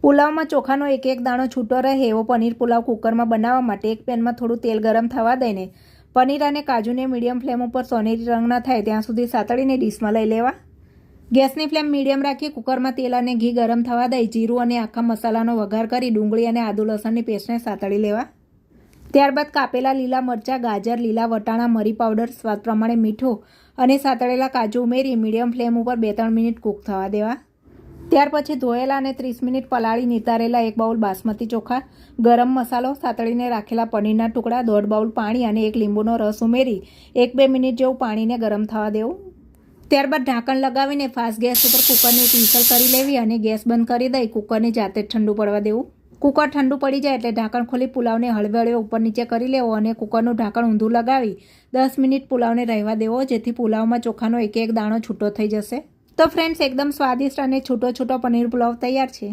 પુલાવમાં ચોખાનો એક એક દાણો છૂટો રહે એવો પનીર પુલાવ કુકરમાં બનાવવા માટે એક પેનમાં થોડું તેલ ગરમ થવા દઈને પનીર અને કાજુને મીડિયમ ફ્લેમ ઉપર સોનેરી રંગ ન થાય ત્યાં સુધી સાતળીને ડીશમાં લઈ લેવા। ગેસની ફ્લેમ મીડિયમ રાખી કુકરમાં તેલ અને ઘી ગરમ થવા દઈ જીરું અને આખા મસાલાનો વઘાર કરી ડુંગળી અને આદુ લસણની પેસ્ટને સાતળી લેવા। ત્યારબાદ કાપેલા લીલા મરચાં, ગાજર, લીલા વટાણા, મરી પાવડર, સ્વાદ પ્રમાણે મીઠું અને સાતળેલા કાજુ ઉમેરી મીડિયમ ફ્લેમ ઉપર 2-3 મિનિટ કૂક થવા દેવા। ત્યાર પછી ધોયેલા અને 30 મિનિટ પલાળી નિતારેલા 1 બાઉલ બાસમતી ચોખા, ગરમ મસાલો, સાતળીને રાખેલા પનીરના ટુકડા, 1.5 બાઉલ પાણી અને 1 લીંબુનો રસ ઉમેરી 1-2 મિનિટ જેવું પાણીને ગરમ થવા દેવું। ત્યારબાદ ઢાંકણ લગાવીને ફાસ્ટ ગેસ ઉપર કુકરની એક વિસલ કરી લેવી અને ગેસ બંધ કરી દઈ કુકરની જાતે જ ઠંડુ પડવા દેવું। કુકર ઠંડુ પડી જાય એટલે ઢાંકણ ખોલી પુલાવને હળવે ઉપર નીચે કરી લેવો અને કુકરનું ઢાંકણ ઊંધું લગાવી 10 મિનિટ પુલાવને રહેવા દેવો, જેથી પુલાવમાં ચોખાનો એક એક દાણો છૂટો થઈ જશે। તો ફ્રેન્ડ્સ, એકદમ સ્વાદિષ્ટ અને છૂટો પનીર પુલાવ તૈયાર છે।